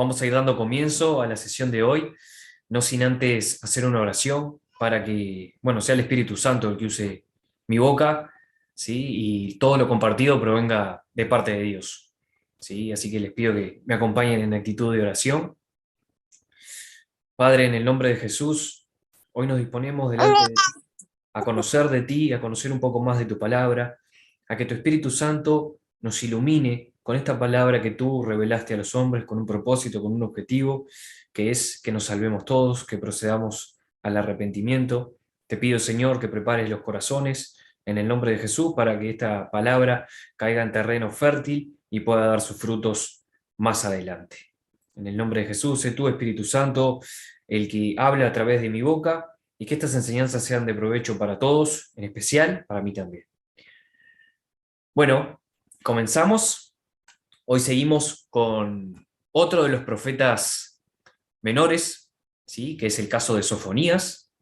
Vamos a ir dando comienzo a la sesión de hoy, no sin antes hacer una oración para que, bueno, sea el Espíritu Santo el que use mi boca, ¿sí? Y todo lo compartido provenga de parte de Dios, ¿sí? Así que les pido que me acompañen en actitud de oración. Padre, en el nombre de Jesús, hoy nos disponemos delante de ti a conocer de ti, a conocer un poco más de tu palabra, a que tu Espíritu Santo nos ilumine con esta palabra que tú revelaste a los hombres con un propósito, con un objetivo, que es que nos salvemos todos, que procedamos al arrepentimiento. Te pido, Señor, que prepares los corazones en el nombre de Jesús para que esta palabra caiga en terreno fértil y pueda dar sus frutos más adelante. En el nombre de Jesús, sé tú, Espíritu Santo, el que habla a través de mi boca y que estas enseñanzas sean de provecho para todos, en especial para mí también. Bueno, comenzamos. Hoy seguimos con otro de los profetas menores, ¿sí? Que es el caso de Sofonías.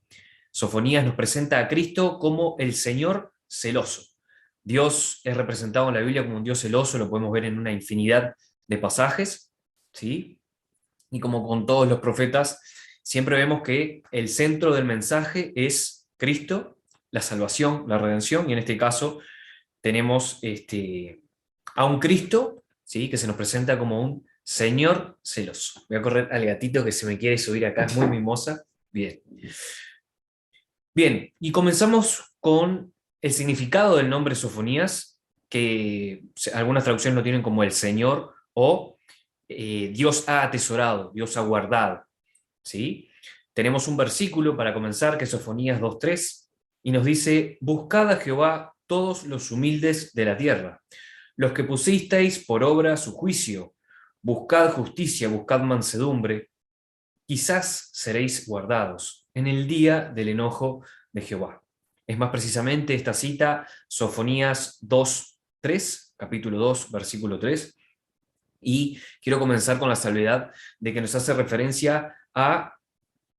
Sofonías nos presenta a Cristo como el Señor celoso. Dios es representado en la Biblia como un Dios celoso, lo podemos ver en una infinidad de pasajes, ¿sí? Y como con todos los profetas, siempre vemos que el centro del mensaje es Cristo, la salvación, la redención, y en este caso tenemos a un Cristo, ¿sí? Que se nos presenta como un Señor celoso. Voy a correr al gatito que se me quiere subir acá, es muy mimosa. Bien. Bien, y comenzamos con el significado del nombre Sofonías, que algunas traducciones lo tienen como el Señor o Dios ha atesorado, Dios ha guardado. ¿Sí? Tenemos un versículo para comenzar, que es Sofonías 2:3, y nos dice: Buscad a Jehová todos los humildes de la tierra, los que pusisteis por obra su juicio, buscad justicia, buscad mansedumbre, quizás seréis guardados en el día del enojo de Jehová. Es más precisamente esta cita, Sofonías 2:3, capítulo 2, versículo 3, y quiero comenzar con la salvedad de que nos hace referencia a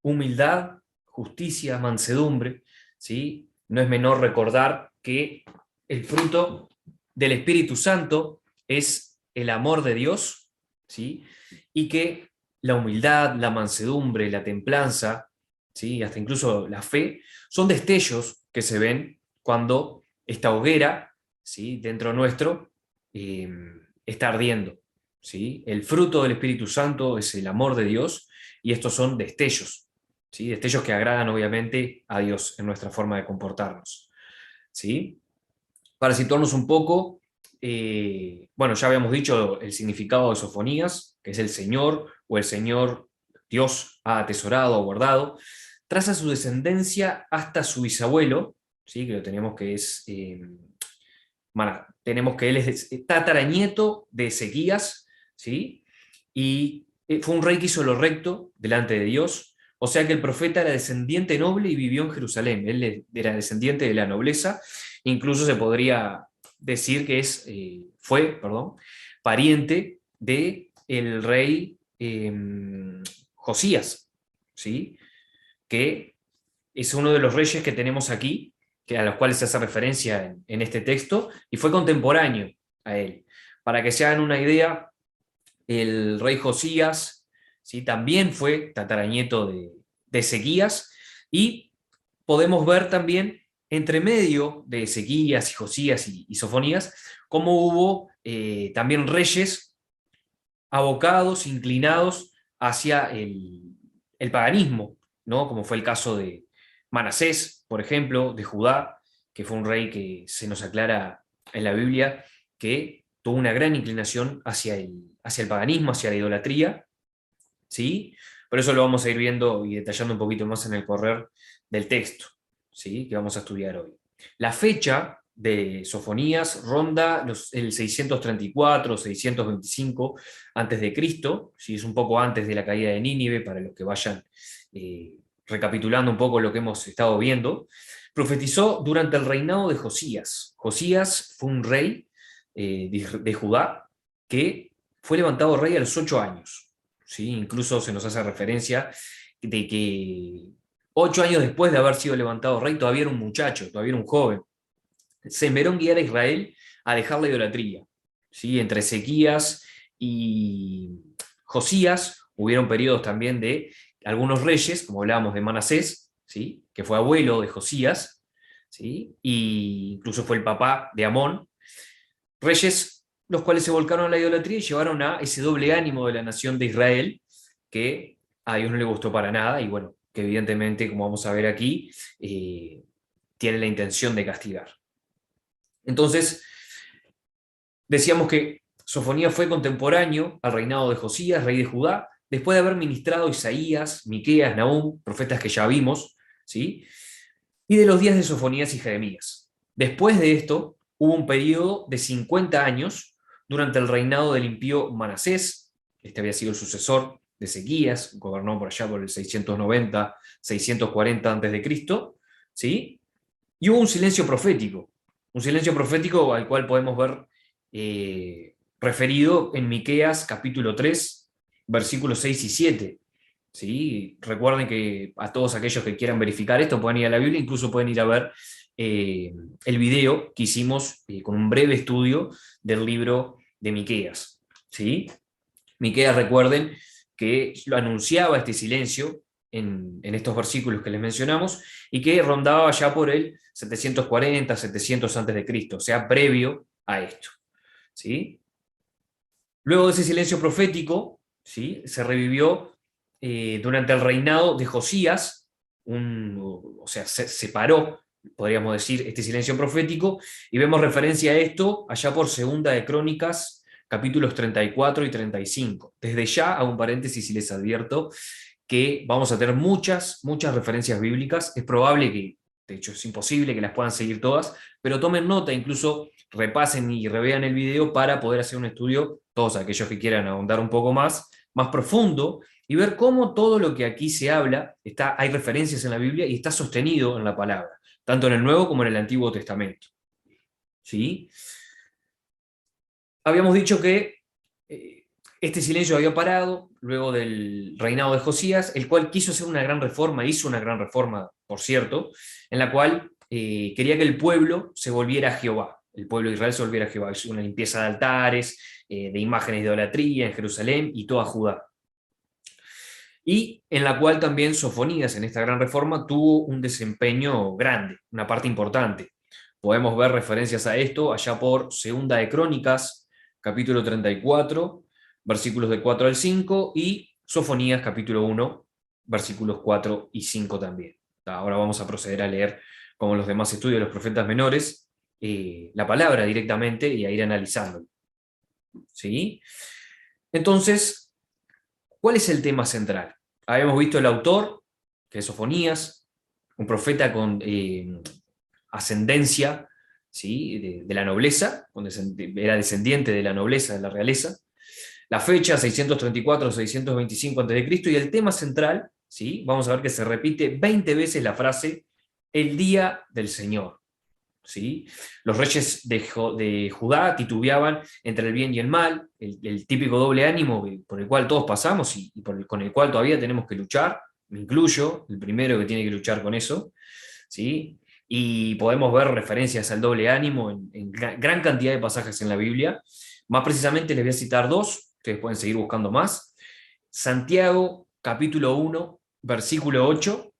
humildad, justicia, mansedumbre, ¿sí? No es menor recordar que el fruto del Espíritu Santo es el amor de Dios, ¿sí? Y que la humildad, la mansedumbre, la templanza, ¿sí? Hasta incluso la fe, son destellos que se ven cuando esta hoguera, ¿sí? Dentro nuestro eh, está ardiendo, ¿sí? El fruto del Espíritu Santo es el amor de Dios y estos son destellos, ¿sí? Destellos que agradan obviamente a Dios en nuestra forma de comportarnos, ¿sí? Para situarnos un poco, bueno, ya habíamos dicho el significado de Sofonías, que es el Señor o el Señor Dios ha atesorado o guardado, traza su descendencia hasta su bisabuelo, ¿sí? Que lo tenemos que es, bueno, tenemos que él es tataranieto de Ezequías, ¿sí? Y fue un rey que hizo lo recto delante de Dios, o sea que el profeta era descendiente noble y vivió en Jerusalén. Él era descendiente de la nobleza, incluso se podría decir que fue, perdón, pariente de el rey Josías, ¿sí? Que es uno de los reyes que tenemos aquí, a los cuales se hace referencia en este texto, y fue contemporáneo a él. Para que se hagan una idea, el rey Josías, ¿sí? También fue tataranieto de Ezequías, y podemos ver también entre medio de Ezequías y Josías y Sofonías, cómo hubo también reyes abocados, inclinados hacia el paganismo, ¿no? Como fue el caso de Manasés, por ejemplo, de Judá, que fue un rey que se nos aclara en la Biblia que tuvo una gran inclinación hacia el paganismo, hacia la idolatría, ¿sí? Pero eso lo vamos a ir viendo y detallando un poquito más en el correr del texto, ¿sí? Que vamos a estudiar hoy. La fecha de Sofonías ronda el 634, 625 antes de Cristo, ¿sí? Es un poco antes de la caída de Nínive, para los que vayan recapitulando un poco lo que hemos estado viendo. Profetizó durante el reinado de Josías. Josías fue un rey de Judá que fue levantado rey a los 8 años. ¿Sí? Incluso se nos hace referencia de que 8 años después de haber sido levantado rey, todavía era un muchacho, todavía era un joven. Se envió guiar a Israel a dejar la idolatría, ¿sí? Entre Ezequías y Josías, hubieron periodos también de algunos reyes, como hablábamos de Manasés, ¿sí? Que fue abuelo de Josías, ¿sí? Y incluso fue el papá de Amón, reyes los cuales se volcaron a la idolatría y llevaron a ese doble ánimo de la nación de Israel, que a Dios no le gustó para nada, y bueno, que evidentemente, como vamos a ver aquí, tiene la intención de castigar. Entonces, decíamos que Sofonías fue contemporáneo al reinado de Josías, rey de Judá, después de haber ministrado Isaías, Miqueas, Nahum, profetas que ya vimos, ¿sí? Y de los días de Sofonías y Jeremías. Después de esto, hubo un periodo de 50 años durante el reinado del impío Manasés. Este había sido el sucesor de Ezequías, gobernó por allá por el 690, 640 a.C., ¿sí? Y hubo un silencio profético al cual podemos ver referido en Miqueas capítulo 3, versículos 6 y 7. ¿Sí? Recuerden que a todos aquellos que quieran verificar esto pueden ir a la Biblia, incluso pueden ir a ver el video que hicimos con un breve estudio del libro de Miqueas. ¿Sí? Miqueas, recuerden que lo anunciaba este silencio en estos versículos que les mencionamos y que rondaba ya por el 740, 700 a.C., o sea, previo a esto. ¿Sí? Luego de ese silencio profético, ¿sí? Se revivió durante el reinado de Josías, o sea, se separó, podríamos decir, este silencio profético, y vemos referencia a esto allá por Segunda de Crónicas, capítulos 34 y 35. Desde ya hago un paréntesis y les advierto que vamos a tener muchas referencias bíblicas. Es probable que, de hecho es imposible que las puedan seguir todas, pero tomen nota, incluso repasen y revean el video para poder hacer un estudio, todos aquellos que quieran ahondar un poco más profundo, y ver cómo todo lo que aquí se habla, hay referencias en la Biblia y está sostenido en la palabra, tanto en el Nuevo como en el Antiguo Testamento. ¿Sí? Habíamos dicho que este silencio había parado luego del reinado de Josías, el cual quiso hacer una gran reforma, hizo una gran reforma, por cierto, en la cual quería que el pueblo se volviera a Jehová. El pueblo de Israel se volviera a Jehová. Hizo una limpieza de altares, de imágenes de idolatría en Jerusalén y toda Judá. Y en la cual también Sofonías, en esta gran reforma, tuvo un desempeño grande, una parte importante. Podemos ver referencias a esto allá por Segunda de Crónicas, capítulo 34, versículos de 4 al 5, y Sofonías, capítulo 1, versículos 4 y 5 también. Ahora vamos a proceder a leer, como los demás estudios de los profetas menores, la palabra directamente y a ir analizando. ¿Sí? Entonces, ¿cuál es el tema central? Habíamos visto el autor, que es Sofonías, un profeta con ascendencia, ¿sí? de la nobleza, era descendiente de la nobleza, de la realeza. La fecha 634-625 a.C. y el tema central, ¿sí? Vamos a ver que se repite 20 veces la frase el día del Señor. ¿Sí? Los reyes de Judá titubeaban entre el bien y el mal, el típico doble ánimo por el cual todos pasamos y con el cual todavía tenemos que luchar, me incluyo, el primero que tiene que luchar con eso, ¿sí? Y podemos ver referencias al doble ánimo en gran cantidad de pasajes en la Biblia. Más precisamente les voy a citar dos, ustedes pueden seguir buscando más. Santiago, capítulo 1, versículo 8,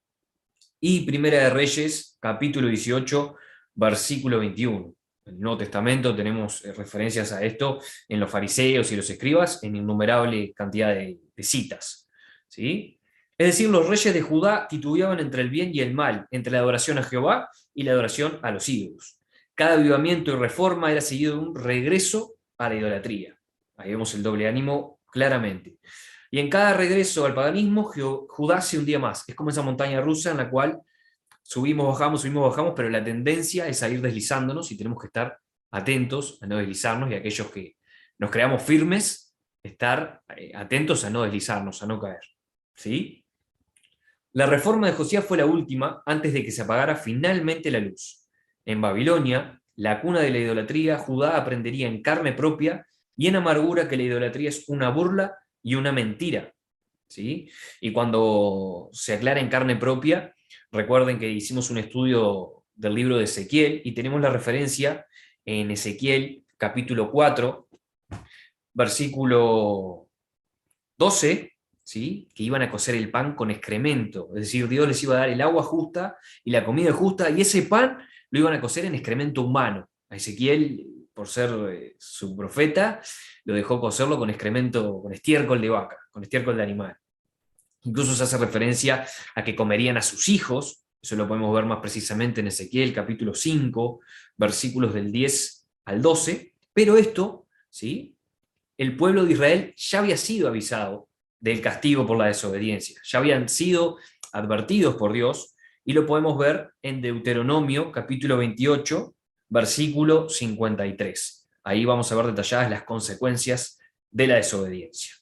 y Primera de Reyes, capítulo 18, versículo 21. En el Nuevo Testamento tenemos referencias a esto en los fariseos y los escribas en innumerable cantidad de citas. ¿Sí? Es decir, los reyes de Judá titubeaban entre el bien y el mal, entre la adoración a Jehová y la adoración a los ídolos. Cada avivamiento y reforma era seguido de un regreso a la idolatría. Ahí vemos el doble ánimo claramente. Y en cada regreso al paganismo, Judá se hundía más. Es como esa montaña rusa en la cual subimos, bajamos, pero la tendencia es a ir deslizándonos y tenemos que estar atentos a no deslizarnos, y aquellos que nos creamos firmes, estar atentos a no deslizarnos, a no caer. ¿Sí? La reforma de Josías fue la última antes de que se apagara finalmente la luz. En Babilonia, la cuna de la idolatría, Judá aprendería en carne propia y en amargura que la idolatría es una burla y una mentira. ¿Sí? Y cuando se aclara en carne propia, recuerden que hicimos un estudio del libro de Ezequiel y tenemos la referencia en Ezequiel capítulo 4, versículo 12, ¿sí? Que iban a cocer el pan con excremento, es decir, Dios les iba a dar el agua justa y la comida justa, y ese pan lo iban a cocer en excremento humano. A Ezequiel, por ser su profeta, lo dejó cocerlo con excremento, con estiércol de vaca, con estiércol de animal. Incluso se hace referencia a que comerían a sus hijos, eso lo podemos ver más precisamente en Ezequiel capítulo 5, versículos del 10 al 12, pero esto, ¿sí? El pueblo de Israel ya había sido avisado del castigo por la desobediencia, ya habían sido advertidos por Dios, y lo podemos ver en Deuteronomio capítulo 28, versículo 53. Ahí vamos a ver detalladas las consecuencias de la desobediencia.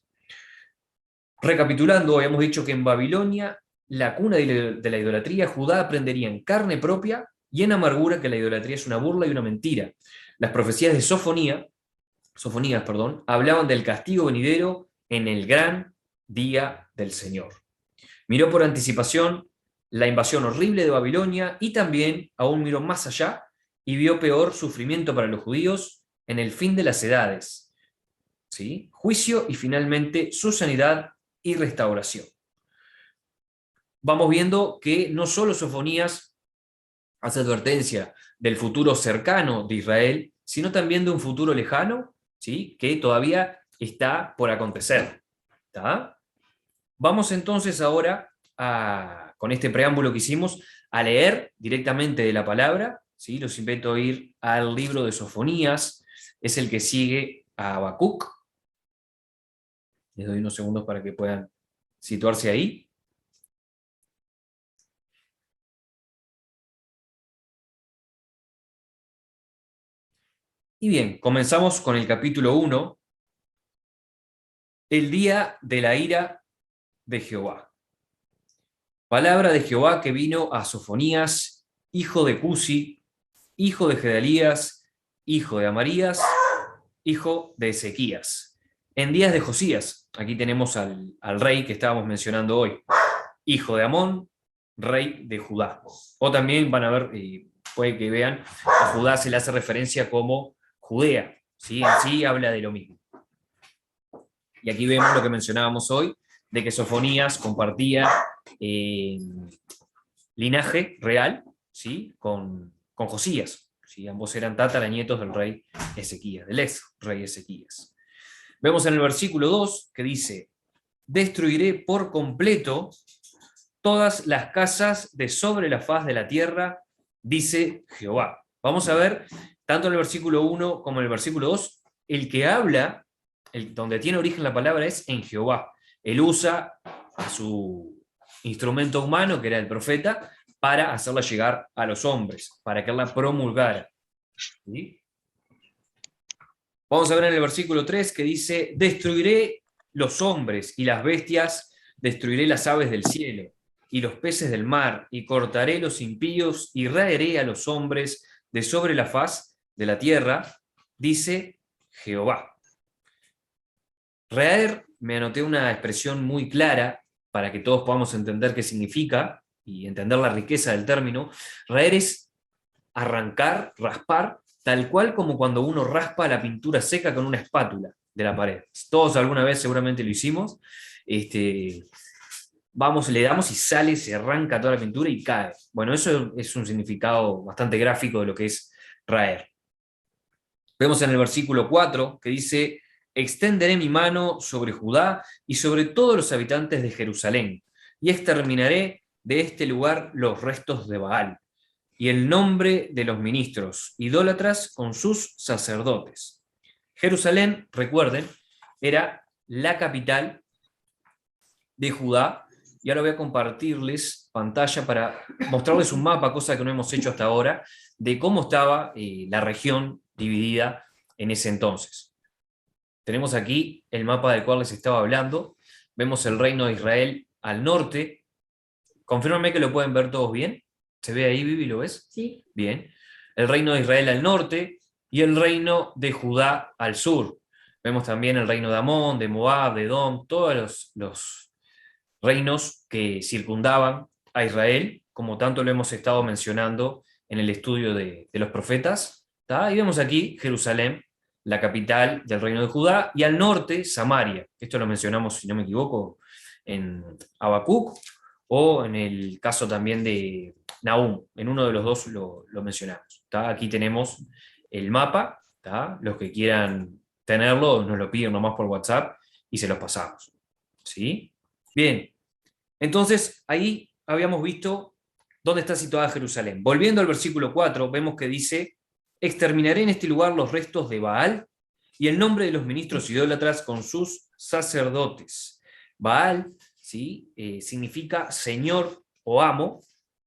Recapitulando, habíamos dicho que en Babilonia, la cuna de la idolatría, Judá aprendería en carne propia y en amargura que la idolatría es una burla y una mentira. Las profecías de Sofonías, hablaban del castigo venidero en el gran día del Señor. Miró por anticipación la invasión horrible de Babilonia y también aún miró más allá y vio peor sufrimiento para los judíos en el fin de las edades, ¿sí? Juicio y finalmente su sanidad y restauración. Vamos viendo que no solo Sofonías hace advertencia del futuro cercano de Israel, sino también de un futuro lejano, ¿sí? Que todavía está por acontecer. ¿Tá? Vamos entonces ahora, con este preámbulo que hicimos, a leer directamente de la palabra, ¿sí? Los invito a ir al libro de Sofonías, es el que sigue a Habacuc. Les doy unos segundos para que puedan situarse ahí. Y bien, comenzamos con el capítulo 1, el día de la ira de Jehová. Palabra de Jehová que vino a Sofonías, hijo de Cusi, hijo de Gedalías, hijo de Amarías, hijo de Ezequías. En días de Josías, aquí tenemos al rey que estábamos mencionando hoy, hijo de Amón, rey de Judá. O también van a ver, puede que vean, a Judá se le hace referencia como Judea, ¿sí? En sí habla de lo mismo. Y aquí vemos lo que mencionábamos hoy, de que Sofonías compartía linaje real, ¿sí? con Josías. ¿Sí? Ambos eran tataranietos del rey Ezequías, del ex rey Ezequías. Vemos en el versículo 2 que dice: destruiré por completo todas las casas de sobre la faz de la tierra, dice Jehová. Vamos a ver, tanto en el versículo 1 como en el versículo 2, el que habla, donde tiene origen la palabra es en Jehová. Él usa a su instrumento humano, que era el profeta, para hacerla llegar a los hombres, para que él la promulgara. ¿Sí? Vamos a ver en el versículo 3 que dice: destruiré los hombres y las bestias, destruiré las aves del cielo y los peces del mar, y cortaré los impíos y raeré a los hombres de sobre la faz de la tierra, dice Jehová. Raer, me anoté una expresión muy clara para que todos podamos entender qué significa y entender la riqueza del término. Raer es arrancar, raspar, tal cual como cuando uno raspa la pintura seca con una espátula de la pared. Todos alguna vez seguramente lo hicimos. Vamos, le damos y sale, se arranca toda la pintura y cae. Bueno, eso es un significado bastante gráfico de lo que es raer. Vemos en el versículo 4 que dice: extenderé mi mano sobre Judá y sobre todos los habitantes de Jerusalén, y exterminaré de este lugar los restos de Baal, y el nombre de los ministros idólatras con sus sacerdotes. Jerusalén, recuerden, era la capital de Judá, y ahora voy a compartirles pantalla para mostrarles un mapa, cosa que no hemos hecho hasta ahora, de cómo estaba la región dividida en ese entonces. Tenemos aquí el mapa del cual les estaba hablando, vemos el reino de Israel al norte. Confírmame que lo pueden ver todos bien. ¿Se ve ahí, Vivi? ¿Lo ves? Sí. Bien. El reino de Israel al norte y el reino de Judá al sur. Vemos también el reino de Amón, de Moab, de Edom, todos los reinos que circundaban a Israel, como tanto lo hemos estado mencionando en el estudio de los profetas. ¿Tá? Y vemos aquí Jerusalén, la capital del reino de Judá, y al norte, Samaria. Esto lo mencionamos, si no me equivoco, en Habacuc, o en el caso también de Nahum, en uno de los dos lo mencionamos. ¿Tá? Aquí tenemos el mapa, ¿tá? Los que quieran tenerlo, nos lo piden nomás por WhatsApp y se los pasamos. ¿Sí? Bien, entonces ahí habíamos visto dónde está situada Jerusalén. Volviendo al versículo 4, vemos que dice: exterminaré en este lugar los restos de Baal y el nombre de los ministros idólatras con sus sacerdotes. Baal, ¿sí? Significa señor o amo,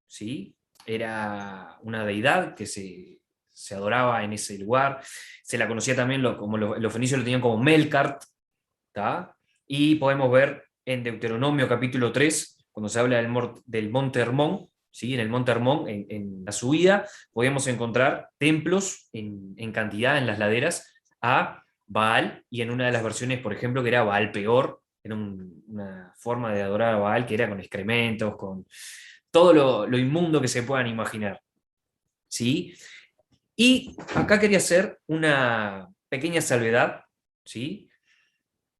¿sí? Era una deidad que se adoraba en ese lugar. Se la conocía también, como los fenicios lo tenían como Melkart, ¿tá? Y podemos ver en Deuteronomio capítulo 3, cuando se habla del monte Hermón, ¿sí? En el monte Hermón, en la subida, podemos encontrar templos en cantidad en las laderas a Baal, y en una de las versiones, por ejemplo, que era Baal Peor, era una forma de adorar a Baal que era con excrementos, con todo lo inmundo que se puedan imaginar. ¿Sí? Y acá quería hacer una pequeña salvedad, ¿sí?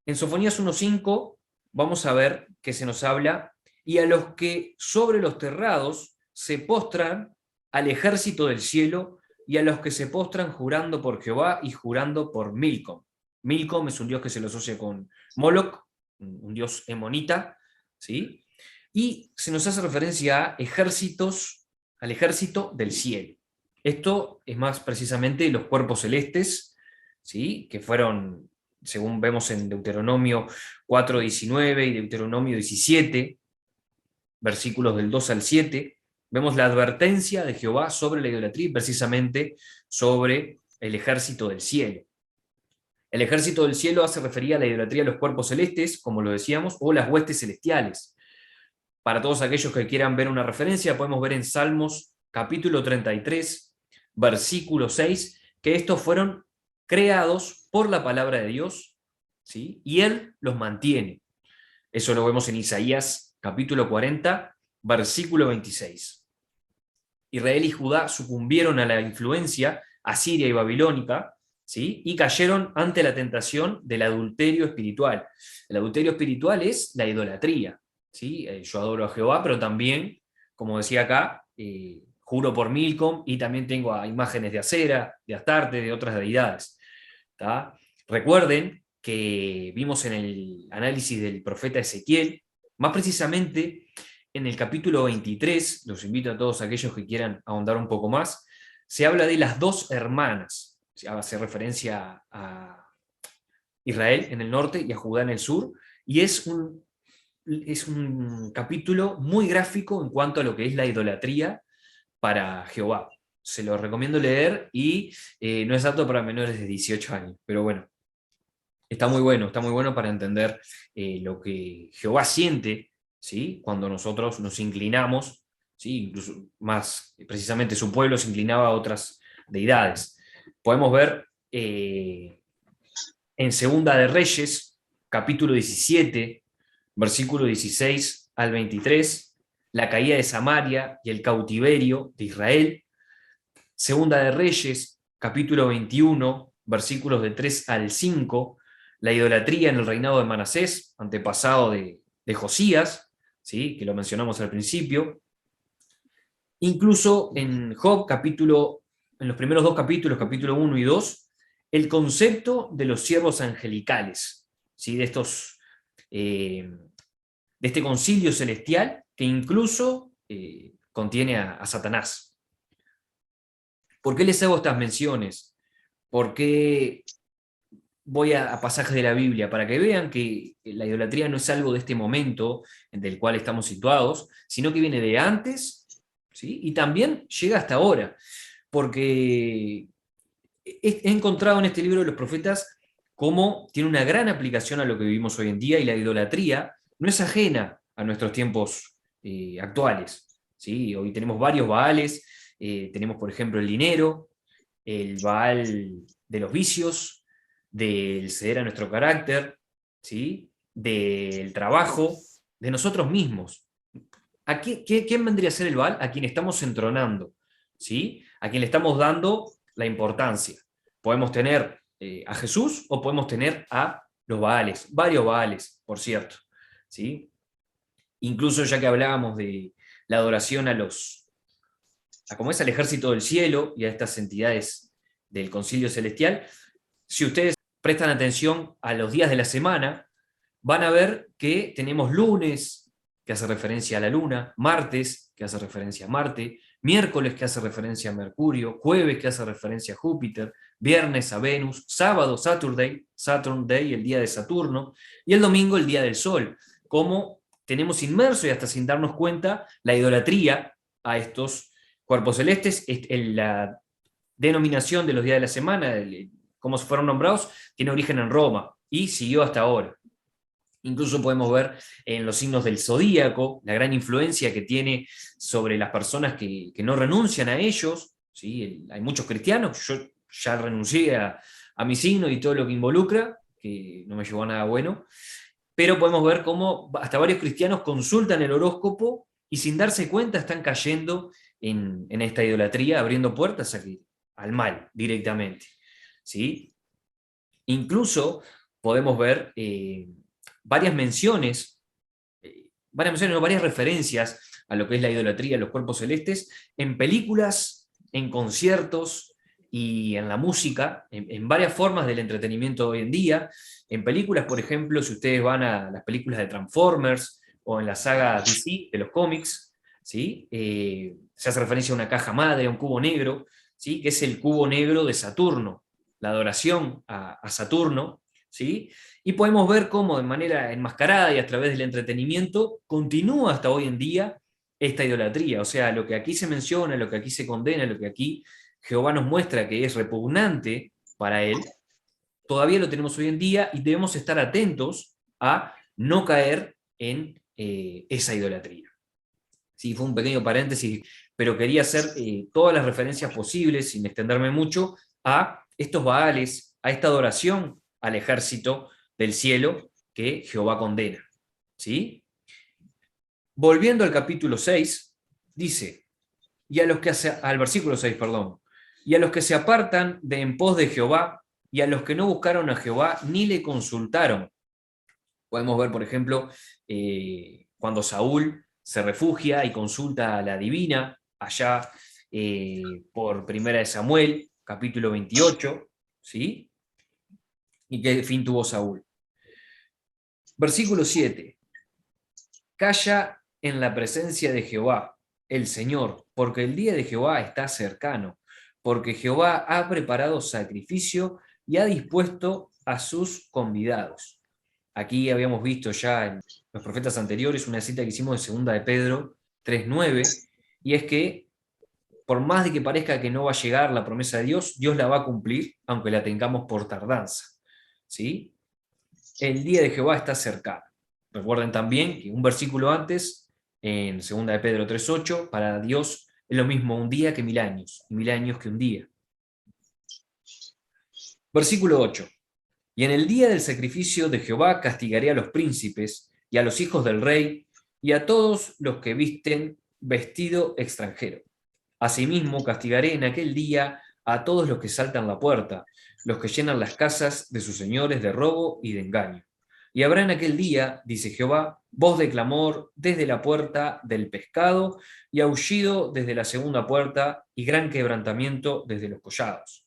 En Sofonías 1.5 vamos a ver que se nos habla: y a los que sobre los terrados se postran al ejército del cielo, y a los que se postran jurando por Jehová y jurando por Milcom. Milcom es un dios que se lo asocia con Moloch, un dios emonita, ¿sí? Y se nos hace referencia a ejércitos, al ejército del cielo. Esto es más precisamente los cuerpos celestes, ¿sí? Que fueron, según vemos en Deuteronomio 4.19 y Deuteronomio 17, versículos del 2 al 7, vemos la advertencia de Jehová sobre la idolatría y precisamente sobre el ejército del cielo. El ejército del cielo hace referir a la idolatría de los cuerpos celestes, como lo decíamos, o las huestes celestiales. Para todos aquellos que quieran ver una referencia, podemos ver en Salmos capítulo 33, versículo 6, que estos fueron creados por la palabra de Dios, ¿sí? Y Él los mantiene. Eso lo vemos en Isaías capítulo 40, versículo 26. Israel y Judá sucumbieron a la influencia asiria y babilónica, ¿sí? Y cayeron ante la tentación del adulterio espiritual. El adulterio espiritual es la idolatría, ¿sí? Yo adoro a Jehová, pero también, como decía acá, juro por Milcom, y también tengo a imágenes de Acera, de Astarte, de otras deidades. ¿Tá? Recuerden que vimos en el análisis del profeta Ezequiel, más precisamente en el capítulo 23, los invito a todos aquellos que quieran ahondar un poco más, se habla de las dos hermanas, se hace referencia a Israel en el norte y a Judá en el sur, y es un capítulo muy gráfico en cuanto a lo que es la idolatría para Jehová. Se lo recomiendo leer, y no es apto para menores de 18 años, pero bueno, está muy bueno para entender lo que Jehová siente, ¿sí? Cuando nosotros nos inclinamos, ¿sí? Incluso más precisamente su pueblo se inclinaba a otras deidades. Podemos ver en Segunda de Reyes, capítulo 17, versículo 16 al 23, la caída de Samaria y el cautiverio de Israel. Segunda de Reyes, capítulo 21, versículos de 3 al 5, la idolatría en el reinado de Manasés, antepasado de Josías, ¿sí? Que lo mencionamos al principio. Incluso en Job, en los primeros dos capítulos, capítulo 1 y 2, el concepto de los siervos angelicales, ¿sí? De este concilio celestial que incluso contiene a Satanás. ¿Por qué les hago estas menciones? ¿Por qué voy a pasajes de la Biblia? Para que vean que la idolatría no es algo de este momento en el cual estamos situados, sino que viene de antes, ¿sí? Y también llega hasta ahora. Porque he encontrado en este libro de los profetas cómo tiene una gran aplicación a lo que vivimos hoy en día, y la idolatría no es ajena a nuestros tiempos actuales, ¿sí? Hoy tenemos varios Baales, tenemos por ejemplo el dinero, el Baal de los vicios, del ceder a nuestro carácter, ¿sí? Del trabajo, de nosotros mismos. ¿Quién vendría a ser el Baal? A quien estamos entronando, ¿sí? A quien le estamos dando la importancia. Podemos tener a Jesús o podemos tener a los Baales, varios Baales, por cierto. ¿Sí? Incluso ya que hablábamos de la adoración a como es al ejército del cielo y a estas entidades del concilio celestial, si ustedes prestan atención a los días de la semana, van a ver que tenemos lunes, que hace referencia a la luna, martes, que hace referencia a Marte, miércoles, que hace referencia a Mercurio, jueves, que hace referencia a Júpiter, viernes a Venus, sábado, Saturn Day, el día de Saturno, y el domingo, el día del Sol. Como tenemos inmerso y hasta sin darnos cuenta la idolatría a estos cuerpos celestes, la denominación de los días de la semana, cómo se fueron nombrados, tiene origen en Roma y siguió hasta ahora. Incluso podemos ver en los signos del zodíaco la gran influencia que tiene sobre las personas que no renuncian a ellos. ¿Sí? Hay muchos cristianos, yo ya renuncié a mi signo y todo lo que involucra, que no me llevó a nada bueno, pero podemos ver cómo hasta varios cristianos consultan el horóscopo y sin darse cuenta están cayendo en esta idolatría, abriendo puertas al mal directamente. ¿Sí? Incluso podemos ver varias referencias a lo que es la idolatría, los cuerpos celestes, en películas, en conciertos y en la música, en varias formas del entretenimiento hoy en día. En películas, por ejemplo, si ustedes van a las películas de Transformers o en la saga DC de los cómics, ¿sí? Se hace referencia a una caja madre, a un cubo negro, ¿sí? Que es el cubo negro de Saturno, la adoración a Saturno, ¿sí? Y podemos ver cómo de manera enmascarada y a través del entretenimiento continúa hasta hoy en día esta idolatría. O sea, lo que aquí se menciona, lo que aquí se condena, lo que aquí Jehová nos muestra que es repugnante para él, todavía lo tenemos hoy en día y debemos estar atentos a no caer en esa idolatría. Sí, fue un pequeño paréntesis, pero quería hacer todas las referencias posibles, sin extenderme mucho, a estos Baales, a esta adoración al ejército del cielo que Jehová condena. ¿Sí? Volviendo al capítulo 6, dice, al versículo 6, perdón, y a los que se apartan de en pos de Jehová, y a los que no buscaron a Jehová ni le consultaron. Podemos ver, por ejemplo, cuando Saúl se refugia y consulta a la divina, allá por Primera de Samuel, capítulo 28, ¿sí? ¿Y qué fin tuvo Saúl? Versículo 7. Calla en la presencia de Jehová, el Señor, porque el día de Jehová está cercano, porque Jehová ha preparado sacrificio y ha dispuesto a sus convidados. Aquí habíamos visto ya en los profetas anteriores una cita que hicimos de 2 de Pedro 3:9, y es que por más de que parezca que no va a llegar la promesa de Dios, Dios la va a cumplir, aunque la tengamos por tardanza. ¿Sí? El día de Jehová está cercano. Recuerden también que un versículo antes, en 2 de Pedro 3:8, para Dios es lo mismo un día que 1000 años, y 1000 años que un día. Versículo 8. Y en el día del sacrificio de Jehová castigaré a los príncipes y a los hijos del rey y a todos los que visten vestido extranjero. Asimismo castigaré en aquel día a todos los que saltan la puerta, los que llenan las casas de sus señores de robo y de engaño. Y habrá en aquel día, dice Jehová, voz de clamor desde la puerta del pescado y aullido desde la segunda puerta y gran quebrantamiento desde los collados.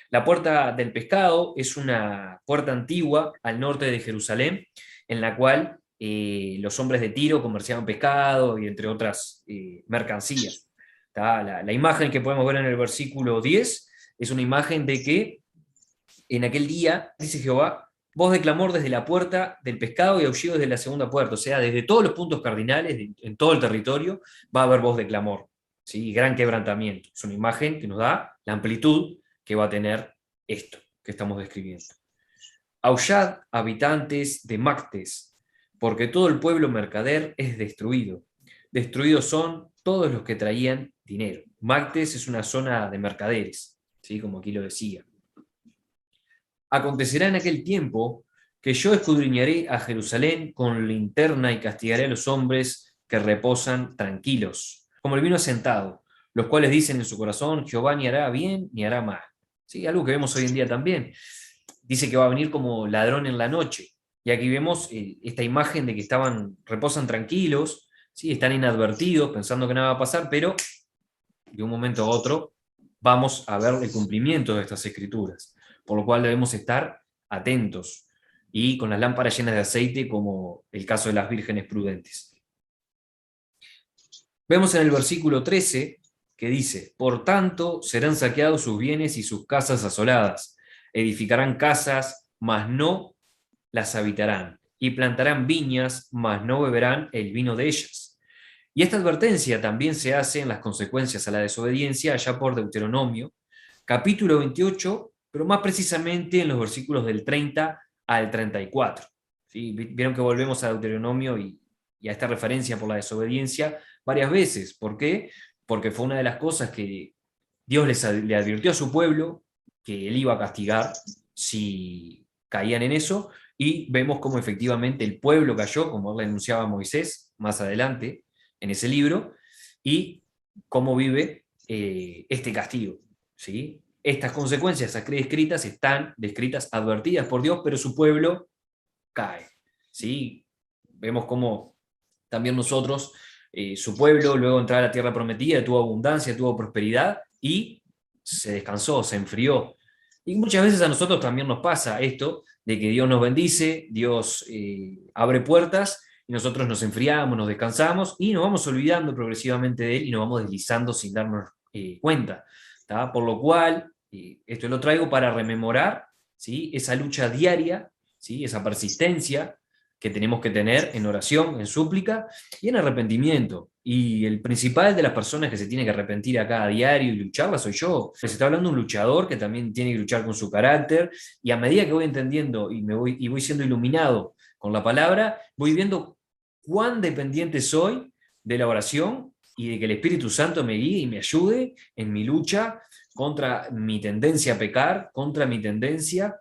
La puerta del pescado es una puerta antigua al norte de Jerusalén, en la cual los hombres de Tiro comerciaban pescado y entre otras mercancías. La imagen que podemos ver en el versículo 10 es una imagen de que en aquel día, dice Jehová, voz de clamor desde la puerta del pescado y aullido desde la segunda puerta. O sea, desde todos los puntos cardinales, en todo el territorio, va a haber voz de clamor. ¿Sí? Gran quebrantamiento. Es una imagen que nos da la amplitud que va a tener esto que estamos describiendo. Aullad, habitantes de Mactes, porque todo el pueblo mercader es destruido. Destruidos son todos los que traían dinero. Mactes es una zona de mercaderes, ¿sí? Como aquí lo decía. Acontecerá en aquel tiempo que yo escudriñaré a Jerusalén con linterna y castigaré a los hombres que reposan tranquilos, como el vino asentado, los cuales dicen en su corazón, Jehová ni hará bien ni hará mal. ¿Sí? Algo que vemos hoy en día también. dice que va a venir como ladrón en la noche. Y aquí vemos esta imagen de que reposan tranquilos, ¿sí? Están inadvertidos, pensando que nada va a pasar, pero de un momento a otro vamos a ver el cumplimiento de estas escrituras, por lo cual debemos estar atentos y con las lámparas llenas de aceite, como el caso de las vírgenes prudentes. Vemos en el versículo 13 que dice: por tanto serán saqueados sus bienes y sus casas asoladas, edificarán casas, mas no las habitarán, y plantarán viñas, mas no beberán el vino de ellas. Y esta advertencia también se hace en las consecuencias a la desobediencia, allá por Deuteronomio, capítulo 28, pero más precisamente en los versículos del 30 al 34. ¿Sí? Vieron que volvemos a Deuteronomio y a esta referencia por la desobediencia varias veces. ¿Por qué? Porque fue una de las cosas que Dios le advirtió a su pueblo que él iba a castigar si caían en eso, y vemos cómo efectivamente el pueblo cayó, como él le anunciaba a Moisés más adelante en ese libro, y cómo vive este castigo. ¿Sí? Estas consecuencias aquí descritas están descritas, advertidas por Dios, pero su pueblo cae. ¿Sí? Vemos cómo también nosotros, su pueblo, luego entrar a la tierra prometida, tuvo abundancia, tuvo prosperidad, y se descansó, se enfrió. Y muchas veces a nosotros también nos pasa esto, de que Dios nos bendice, Dios abre puertas, y nosotros nos enfriamos, nos descansamos, y nos vamos olvidando progresivamente de Él, y nos vamos deslizando sin darnos cuenta. ¿Tá? Por lo cual, esto lo traigo para rememorar, ¿sí? Esa lucha diaria, ¿sí? Esa persistencia que tenemos que tener en oración, en súplica y en arrepentimiento. Y el principal de las personas que se tiene que arrepentir acá a diario y lucharla soy yo. Se está hablando de un luchador que también tiene que luchar con su carácter, y a medida que voy entendiendo y voy siendo iluminado con la palabra, voy viendo cuán dependiente soy de la oración y de que el Espíritu Santo me guíe y me ayude en mi lucha contra mi tendencia a pecar, contra mi tendencia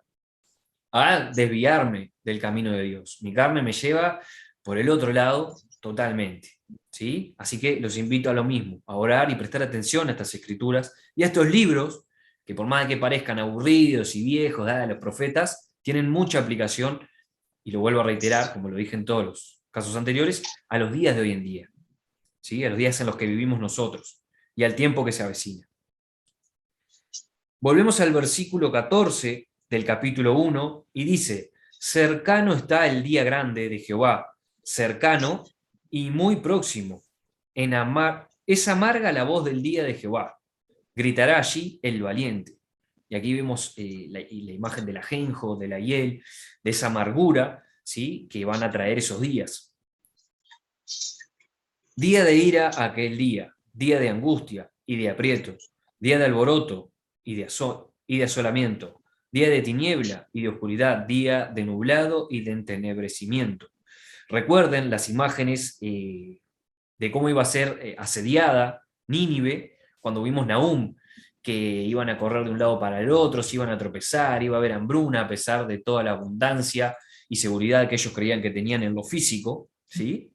a desviarme del camino de Dios. Mi carne me lleva por el otro lado totalmente. ¿Sí? Así que los invito a lo mismo, a orar y prestar atención a estas escrituras y a estos libros, que por más que parezcan aburridos y viejos, de los profetas, tienen mucha aplicación, y lo vuelvo a reiterar, como lo dije en todos los casos anteriores, a los días de hoy en día, ¿sí? A los días en los que vivimos nosotros y al tiempo que se avecina. Volvemos al versículo 14 del capítulo 1 y dice: cercano está el día grande de Jehová, cercano y muy próximo. Es amarga la voz del día de Jehová, gritará allí el valiente. Y aquí vemos la imagen del ajenjo, de la hiel, de esa amargura, ¿sí? Que van a traer esos días. Día de ira aquel día de angustia y de aprieto, día de alboroto y de asolamiento, día de tiniebla y de oscuridad, día de nublado y de entenebrecimiento. Recuerden las imágenes de cómo iba a ser asediada Nínive cuando vimos Nahum, que iban a correr de un lado para el otro, se iban a tropezar, iba a haber hambruna a pesar de toda la abundancia y seguridad que ellos creían que tenían en lo físico, ¿sí?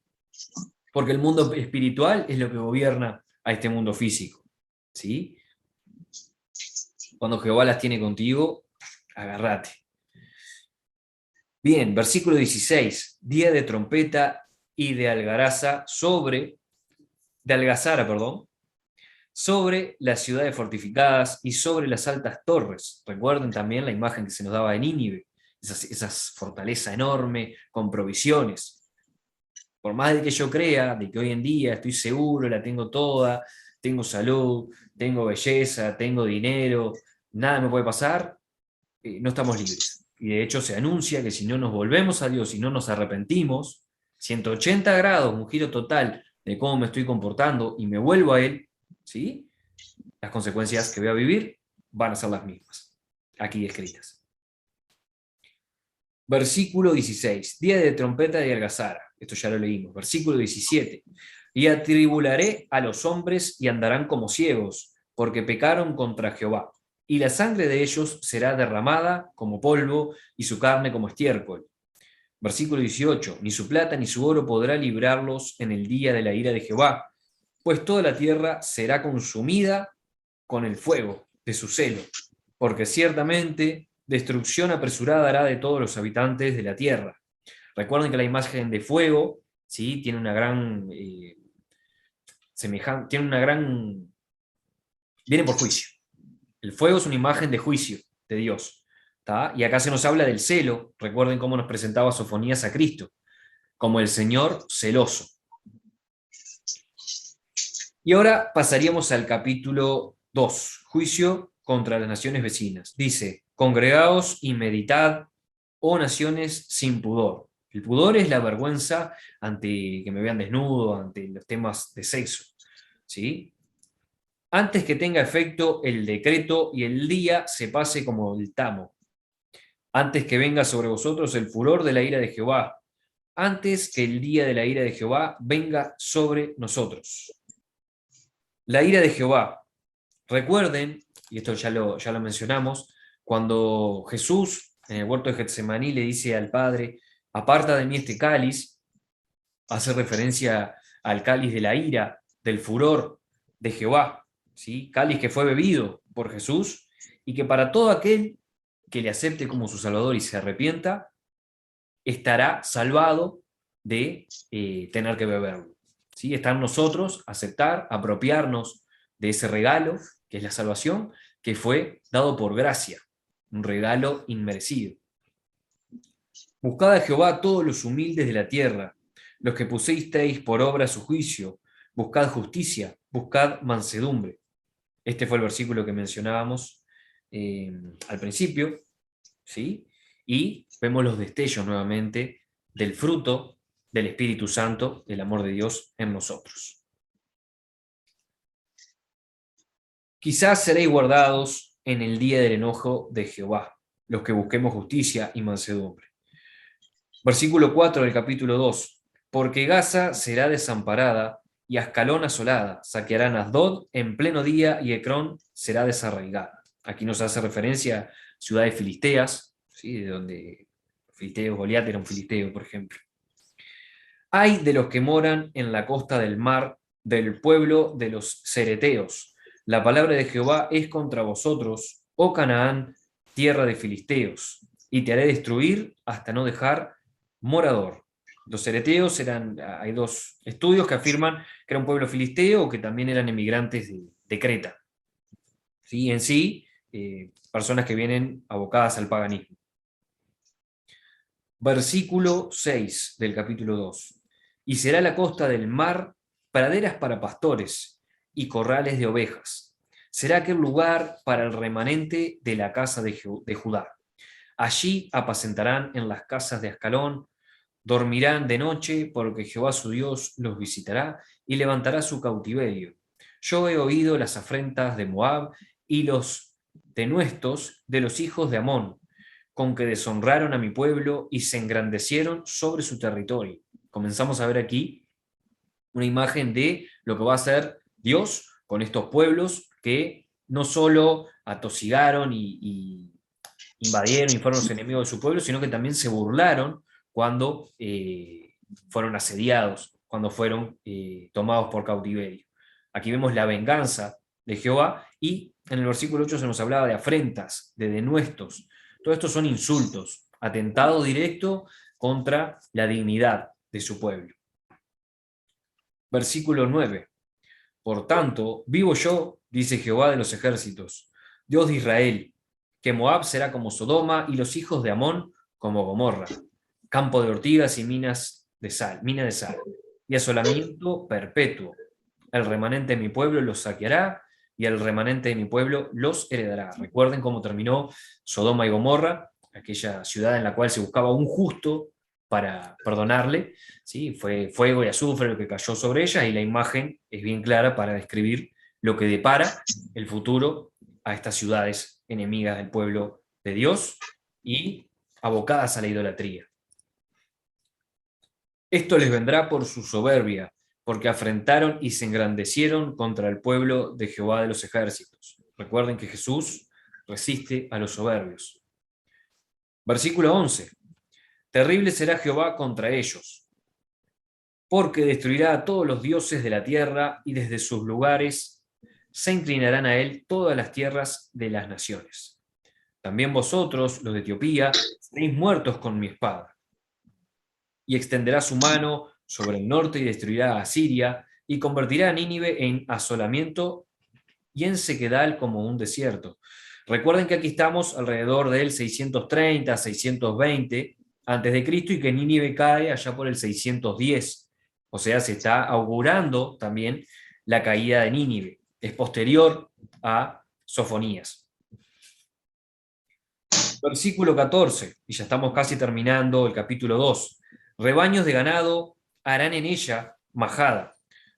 Porque el mundo espiritual es lo que gobierna a este mundo físico, ¿sí? Cuando Jehová las tiene contigo, agárrate. Bien, versículo 16, día de trompeta y de algazara sobre las ciudades fortificadas y sobre las altas torres. Recuerden también la imagen que se nos daba de Nínive, esas fortaleza enorme con provisiones. Por más de que yo crea, de que hoy en día estoy seguro, la tengo toda, tengo salud, tengo belleza, tengo dinero, nada me puede pasar, no estamos libres. Y de hecho se anuncia que si no nos volvemos a Dios y no nos arrepentimos, 180 grados, un giro total de cómo me estoy comportando, y me vuelvo a Él, ¿sí? Las consecuencias que voy a vivir van a ser las mismas, aquí escritas. Versículo 16, día de trompeta y algazara. Esto ya lo leímos. Versículo 17, y atribularé a los hombres y andarán como ciegos, porque pecaron contra Jehová. Y la sangre de ellos será derramada como polvo y su carne como estiércol. Versículo 18, ni su plata ni su oro podrá librarlos en el día de la ira de Jehová, pues toda la tierra será consumida con el fuego de su celo, porque ciertamente destrucción apresurada hará de todos los habitantes de la tierra. Recuerden que la imagen de fuego, ¿sí? Tiene una gran tiene una gran... viene por juicio. El fuego es una imagen de juicio de Dios. ¿Tá? Y acá se nos habla del celo. Recuerden cómo nos presentaba Sofonías a Cristo, como el Señor celoso. Y ahora pasaríamos al capítulo 2, juicio contra las naciones vecinas. Dice, congregaos y meditad, oh naciones sin pudor. El pudor es la vergüenza ante que me vean desnudo, ante los temas de sexo. ¿Sí? Antes que tenga efecto el decreto y el día se pase como el tamo. Antes que venga sobre vosotros el furor de la ira de Jehová. Antes que el día de la ira de Jehová venga sobre nosotros. La ira de Jehová. Recuerden, y esto ya lo mencionamos, cuando Jesús en el huerto de Getsemaní le dice al Padre, aparta de mí este cáliz, hace referencia al cáliz de la ira, del furor de Jehová, ¿sí? Cáliz que fue bebido por Jesús y que para todo aquel que le acepte como su Salvador y se arrepienta, estará salvado de tener que beberlo. ¿Sí? Está en nosotros aceptar, apropiarnos de ese regalo, que es la salvación, que fue dado por gracia, un regalo inmerecido. Buscad a Jehová todos los humildes de la tierra, los que pusisteis por obra su juicio, buscad justicia, buscad mansedumbre. Este fue el versículo que mencionábamos al principio, ¿sí? Y vemos los destellos nuevamente del fruto del Espíritu Santo, del amor de Dios en nosotros. Quizás seréis guardados en el día del enojo de Jehová, los que busquemos justicia y mansedumbre. Versículo 4 del capítulo 2. Porque Gaza será desamparada y Ascalón asolada, saquearán a Asdod en pleno día y Ecrón será desarraigada. Aquí nos hace referencia a ciudades filisteas, ¿sí? De donde Filisteo, Goliat era un filisteo, por ejemplo. Hay de los que moran en la costa del mar, del pueblo de los cereteos. La palabra de Jehová es contra vosotros, oh Canaán, tierra de filisteos, y te haré destruir hasta no dejar morador. Los cereteos hay dos estudios que afirman que era un pueblo filisteo o que también eran emigrantes de Creta. ¿Sí? En sí, personas que vienen abocadas al paganismo. Versículo 6 del capítulo 2. Y será la costa del mar praderas para pastores y corrales de ovejas. Será aquel lugar para el remanente de la casa de Judá. Allí apacentarán en las casas de Ascalón, dormirán de noche, porque Jehová su Dios los visitará y levantará su cautiverio. Yo he oído las afrentas de Moab y los denuestos de los hijos de Amón, con que deshonraron a mi pueblo y se engrandecieron sobre su territorio. Comenzamos a ver aquí una imagen de lo que va a hacer Dios con estos pueblos que no solo atosigaron y invadieron y fueron los enemigos de su pueblo, sino que también se burlaron cuando fueron asediados, cuando fueron tomados por cautiverio. Aquí vemos la venganza de Jehová y en el versículo 8 se nos hablaba de afrentas, de denuestos. Todo esto son insultos, atentado directo contra la dignidad de su pueblo. Versículo 9. Por tanto, vivo yo, dice Jehová de los ejércitos, Dios de Israel, que Moab será como Sodoma y los hijos de Amón como Gomorra, campo de ortigas y mina de sal, y asolamiento perpetuo. El remanente de mi pueblo los saqueará y el remanente de mi pueblo los heredará. Recuerden cómo terminó Sodoma y Gomorra, aquella ciudad en la cual se buscaba un justo para perdonarle, ¿sí? Fue fuego y azufre lo que cayó sobre ella y la imagen es bien clara para describir lo que depara el futuro a estas ciudades enemigas del pueblo de Dios y abocadas a la idolatría. Esto les vendrá por su soberbia, porque afrentaron y se engrandecieron contra el pueblo de Jehová de los ejércitos. Recuerden que Jesús resiste a los soberbios. Versículo 11. Terrible será Jehová contra ellos, porque destruirá a todos los dioses de la tierra y desde sus lugares se inclinarán a él todas las tierras de las naciones. También vosotros, los de Etiopía, seréis muertos con mi espada. Y extenderá su mano sobre el norte y destruirá a Asiria, y convertirá a Nínive en asolamiento y en sequedal como un desierto. Recuerden que aquí estamos alrededor del 630, 620 antes de Cristo y que Nínive cae allá por el 610. O sea, se está augurando también la caída de Nínive. Es posterior a Sofonías. Versículo 14, y ya estamos casi terminando el capítulo 2. Rebaños de ganado harán en ella majada.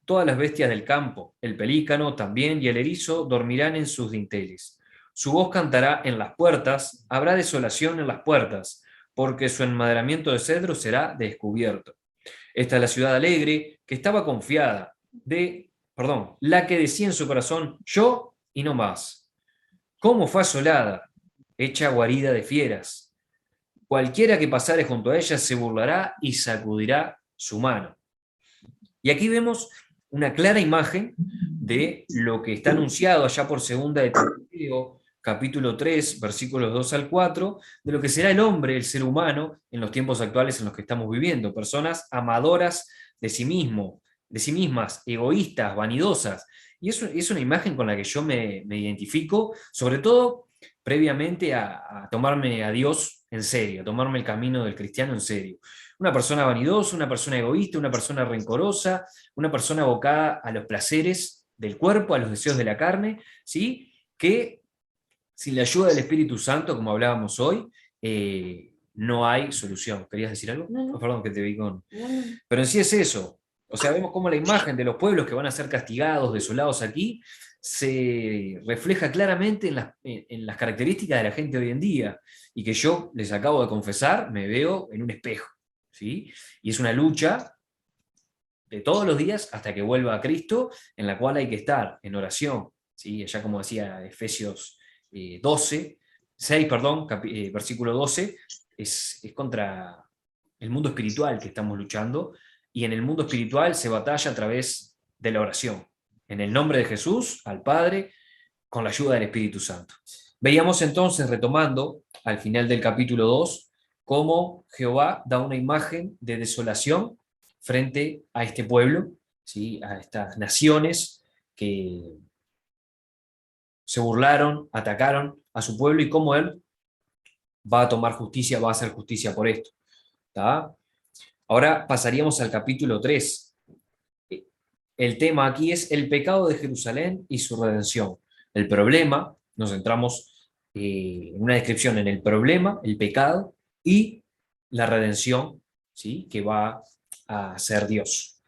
Todas las bestias del campo, el pelícano también y el erizo dormirán en sus dinteles. Su voz cantará en las puertas, habrá desolación en las puertas, porque su enmaderamiento de cedro será descubierto. Esta es la ciudad alegre que estaba confiada, la que decía en su corazón, yo y no más. ¿Cómo fue asolada? Hecha guarida de fieras. Cualquiera que pasare junto a ella se burlará y sacudirá su mano. Y aquí vemos una clara imagen de lo que está anunciado allá por segunda de Timoteo, capítulo 3, versículos 2 al 4, de lo que será el hombre, el ser humano, en los tiempos actuales en los que estamos viviendo. Personas amadoras de sí mismo, de sí mismas, egoístas, vanidosas. Y eso es una imagen con la que yo me identifico, sobre todo previamente a tomarme a Dios en serio, a tomarme el camino del cristiano en serio. Una persona vanidosa, una persona egoísta, una persona rencorosa, una persona abocada a los placeres del cuerpo, a los deseos de la carne, ¿sí? Que sin la ayuda del Espíritu Santo, como hablábamos hoy, no hay solución. ¿Querías decir algo? No, no. Oh, perdón, que te vi con... No, no. Pero en sí es eso. O sea, vemos cómo la imagen de los pueblos que van a ser castigados, desolados aquí, se refleja claramente en las características de la gente hoy en día. Y que yo, les acabo de confesar, me veo en un espejo. ¿Sí? Y es una lucha de todos los días hasta que vuelva a Cristo, en la cual hay que estar en oración, ¿sí? Ya como decía Efesios 12, 6, perdón, versículo 12, es contra el mundo espiritual que estamos luchando, y en el mundo espiritual se batalla a través de la oración, en el nombre de Jesús, al Padre, con la ayuda del Espíritu Santo. Veíamos entonces, retomando al final del capítulo 2, cómo Jehová da una imagen de desolación frente a este pueblo, ¿sí? A estas naciones que se burlaron, atacaron a su pueblo y cómo él va a tomar justicia, va a hacer justicia por esto. ¿Tá? Ahora pasaríamos al capítulo 3. El tema aquí es el pecado de Jerusalén y su redención. El problema, nos centramos en una descripción en el problema, el pecado y la redención, ¿sí? Que va a ser Dios.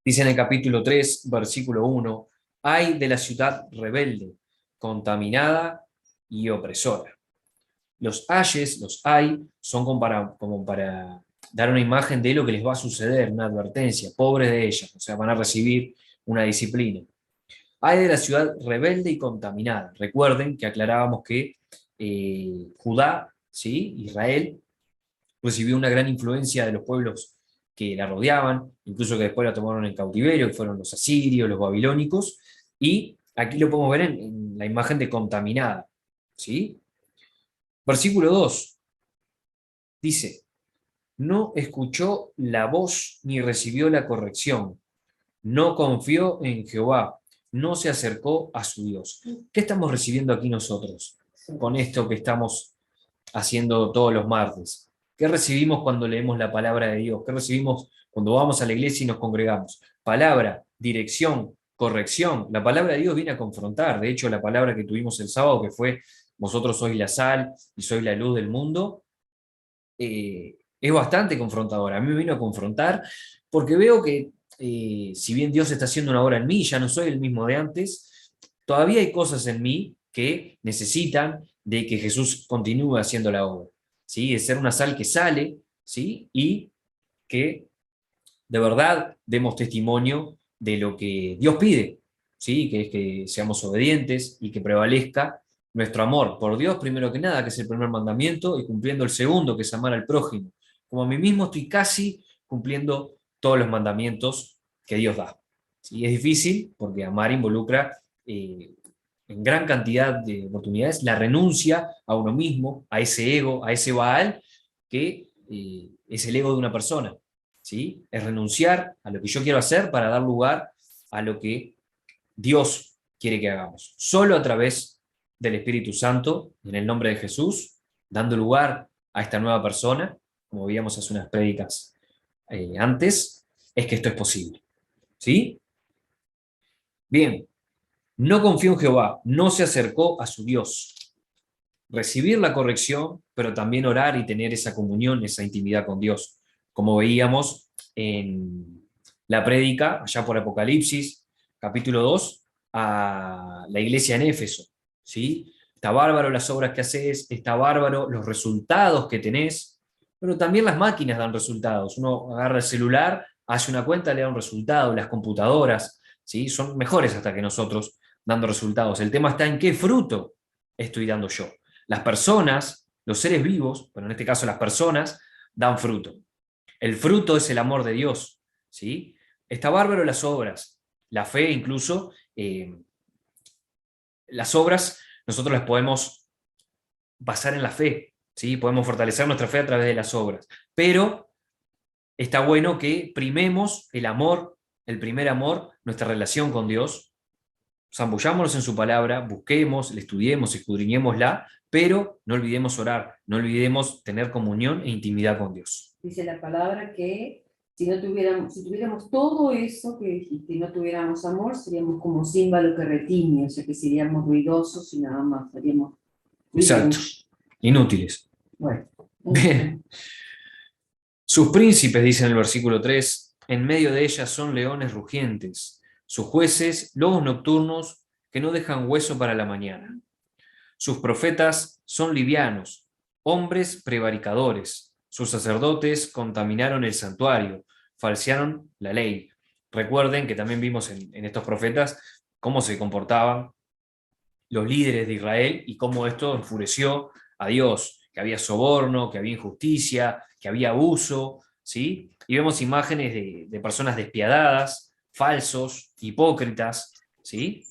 Dice en el capítulo 3, versículo 1, ay de la ciudad rebelde, contaminada y opresora. Los ayes, los ay, son como para dar una imagen de lo que les va a suceder, una advertencia, pobres de ellas, o sea, van a recibir una disciplina. Ay de la ciudad rebelde y contaminada. Recuerden que aclarábamos que Judá, ¿sí? Israel, recibió una gran influencia de los pueblos que la rodeaban, incluso que después la tomaron en cautiverio, que fueron los asirios, los babilónicos, y aquí lo podemos ver en la imagen de contaminada. ¿Sí? Versículo 2 dice, no escuchó la voz ni recibió la corrección, no confió en Jehová, no se acercó a su Dios. ¿Qué estamos recibiendo aquí nosotros con esto que estamos haciendo todos los martes? ¿Qué recibimos cuando leemos la palabra de Dios? ¿Qué recibimos cuando vamos a la iglesia y nos congregamos? Palabra, dirección, corrección. La palabra de Dios viene a confrontar. De hecho, la palabra que tuvimos el sábado, que fue vosotros sois la sal y sois la luz del mundo, es bastante confrontadora. A mí me vino a confrontar porque veo que si bien Dios está haciendo una obra en mí, ya no soy el mismo de antes, todavía hay cosas en mí que necesitan de que Jesús continúe haciendo la obra, ¿sí? De ser una sal que sale, ¿sí? Y que de verdad demos testimonio de lo que Dios pide, ¿sí? Que es que seamos obedientes y que prevalezca nuestro amor por Dios, primero que nada, que es el primer mandamiento, y cumpliendo el segundo, que es amar al prójimo. Como a mí mismo estoy casi cumpliendo todos los mandamientos que Dios da. ¿Sí? Es difícil porque amar involucra en gran cantidad de oportunidades, la renuncia a uno mismo, a ese ego, a ese Baal, que es el ego de una persona. ¿Sí? Es renunciar a lo que yo quiero hacer para dar lugar a lo que Dios quiere que hagamos. Solo a través del Espíritu Santo, en el nombre de Jesús, dando lugar a esta nueva persona, como veíamos hace unas prédicas antes, es que esto es posible. ¿Sí? Bien, no confió en Jehová, no se acercó a su Dios. Recibir la corrección, pero también orar y tener esa comunión, esa intimidad con Dios. Como veíamos en la prédica, allá por Apocalipsis, capítulo 2, a la iglesia en Éfeso. ¿Sí? Está bárbaro las obras que haces, está bárbaro los resultados que tenés, pero también las máquinas dan resultados. Uno agarra el celular, hace una cuenta, le da un resultado, las computadoras, ¿sí? Son mejores hasta que nosotros dando resultados. El tema está en qué fruto estoy dando yo. Las personas, los seres vivos, bueno, en este caso las personas, dan fruto. El fruto es el amor de Dios, ¿sí? Está bárbaro las obras, la fe incluso, las obras nosotros las podemos basar en la fe, ¿sí? Podemos fortalecer nuestra fe a través de las obras, pero está bueno que primemos el amor, el primer amor, nuestra relación con Dios, zambullámonos en su palabra, busquemos, le estudiemos, escudriñémosla, pero no olvidemos orar, no olvidemos tener comunión e intimidad con Dios. Dice la palabra que si tuviéramos todo eso que dijiste y no tuviéramos amor, seríamos como címbalo que retiñe, o sea que seríamos ruidosos y nada más, seríamos Exacto, inútiles. Bueno. Bien. Sus príncipes, dice en el versículo 3, en medio de ellas son leones rugientes, sus jueces, lobos nocturnos que no dejan hueso para la mañana. Sus profetas son livianos, hombres prevaricadores. Sus sacerdotes contaminaron el santuario, falsearon la ley. Recuerden que también vimos en estos profetas cómo se comportaban los líderes de Israel y cómo esto enfureció a Dios, que había soborno, que había injusticia, que había abuso, ¿sí? Y vemos imágenes de personas despiadadas, falsos, hipócritas, ¿sí?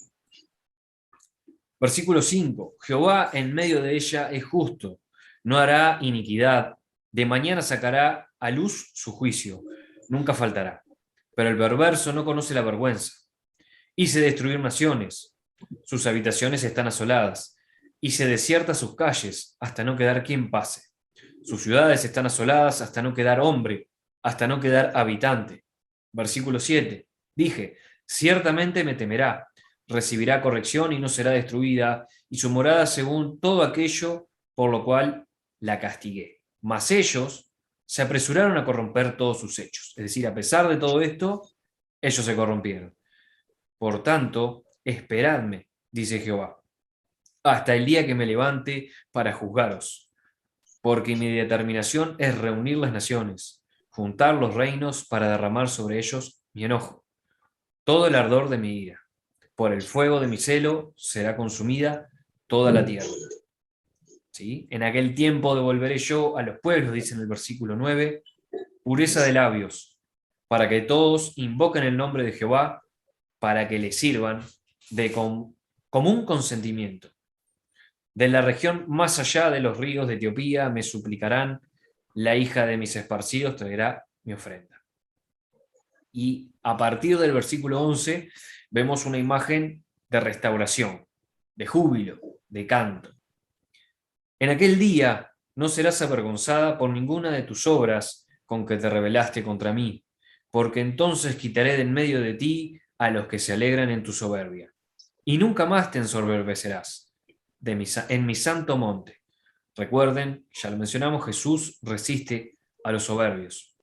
Versículo 5, Jehová en medio de ella es justo, no hará iniquidad, de mañana sacará a luz su juicio, nunca faltará. Pero el perverso no conoce la vergüenza. Hice destruir naciones, sus habitaciones están asoladas, hice desiertas sus calles hasta no quedar quien pase. Sus ciudades están asoladas hasta no quedar hombre, hasta no quedar habitante. Versículo 7, dije, ciertamente me temerá, recibirá corrección y no será destruida, y su morada según todo aquello por lo cual la castigué. Mas ellos se apresuraron a corromper todos sus hechos. Es decir, a pesar de todo esto, ellos se corrompieron. Por tanto, esperadme, dice Jehová, hasta el día que me levante para juzgaros, porque mi determinación es reunir las naciones, juntar los reinos para derramar sobre ellos mi enojo, todo el ardor de mi ira. Por el fuego de mi celo será consumida toda la tierra. ¿Sí? En aquel tiempo devolveré yo a los pueblos, dice en el versículo 9, pureza de labios, para que todos invoquen el nombre de Jehová, para que le sirvan de común consentimiento. De la región más allá de los ríos de Etiopía me suplicarán, la hija de mis esparcidos traerá mi ofrenda. Y a partir del versículo 11 vemos una imagen de restauración, de júbilo, de canto. En aquel día no serás avergonzada por ninguna de tus obras con que te rebelaste contra mí, porque entonces quitaré de en medio de ti a los que se alegran en tu soberbia, y nunca más te ensoberbecerás en mi santo monte. Recuerden, ya lo mencionamos, Jesús resiste a los soberbios.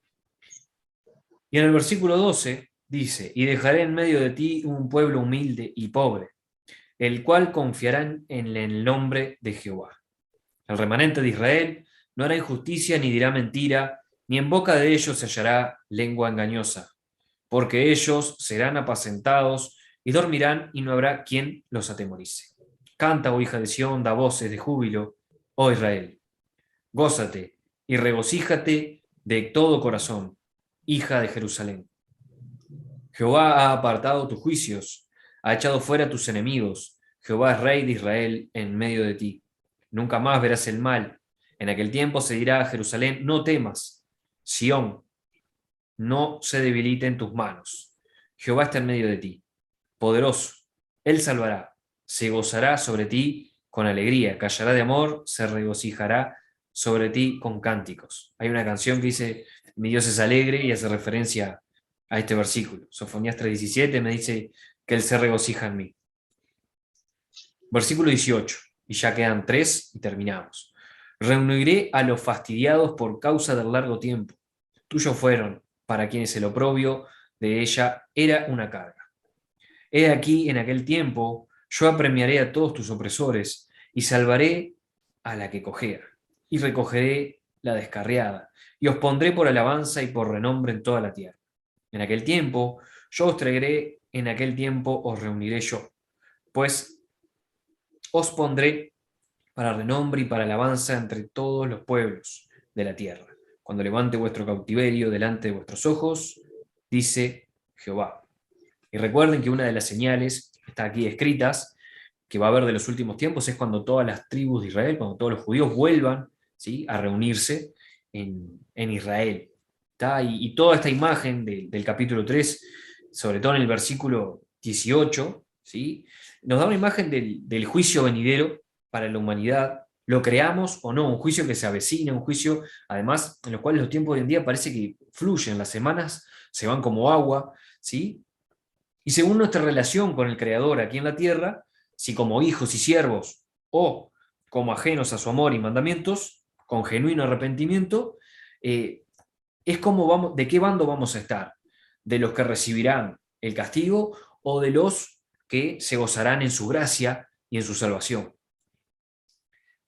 Y en el versículo 12 dice, y dejaré en medio de ti un pueblo humilde y pobre, el cual confiará en el nombre de Jehová. El remanente de Israel no hará injusticia ni dirá mentira, ni en boca de ellos se hallará lengua engañosa, porque ellos serán apacentados y dormirán y no habrá quien los atemorice. Canta, oh hija de Sión, da voces de júbilo, oh Israel. Gózate y regocíjate de todo corazón, hija de Jerusalén. Jehová ha apartado tus juicios, ha echado fuera tus enemigos, Jehová es rey de Israel en medio de ti. Nunca más verás el mal. En aquel tiempo se dirá a Jerusalén, no temas, Sión, no se debilite en tus manos. Jehová está en medio de ti, poderoso, él salvará, se gozará sobre ti con alegría, callará de amor, se regocijará sobre ti con cánticos. Hay una canción que dice, mi Dios es alegre, y hace referencia a este versículo. Sofonías 3:17 me dice que él se regocija en mí. Versículo 18, y ya quedan 3 y terminamos. Reuniré a los fastidiados por causa del largo tiempo. Tuyos fueron, para quienes el oprobio de ella era una carga. He aquí, en aquel tiempo, yo apremiaré a todos tus opresores, y salvaré a la que cojea, y recogeré la descarriada, y os pondré por alabanza y por renombre en toda la tierra. En aquel tiempo, yo os traeré, en aquel tiempo os reuniré yo, pues os pondré para renombre y para alabanza entre todos los pueblos de la tierra. Cuando levante vuestro cautiverio delante de vuestros ojos, dice Jehová. Y recuerden que una de las señales que está aquí escritas, que va a haber de los últimos tiempos, es cuando todas las tribus de Israel, cuando todos los judíos vuelvan, ¿sí?, a reunirse en Israel. ¿Está? Y toda esta imagen del capítulo 3, sobre todo en el versículo 18, ¿sí?, nos da una imagen del juicio venidero para la humanidad, lo creamos o no, un juicio que se avecina, un juicio, además, en los cuales los tiempos de hoy en día parece que fluyen, las semanas se van como agua, ¿sí? Y según nuestra relación con el Creador aquí en la tierra, si como hijos y siervos o como ajenos a su amor y mandamientos, con genuino arrepentimiento, es como vamos, de qué bando vamos a estar, de los que recibirán el castigo o de los que se gozarán en su gracia y en su salvación.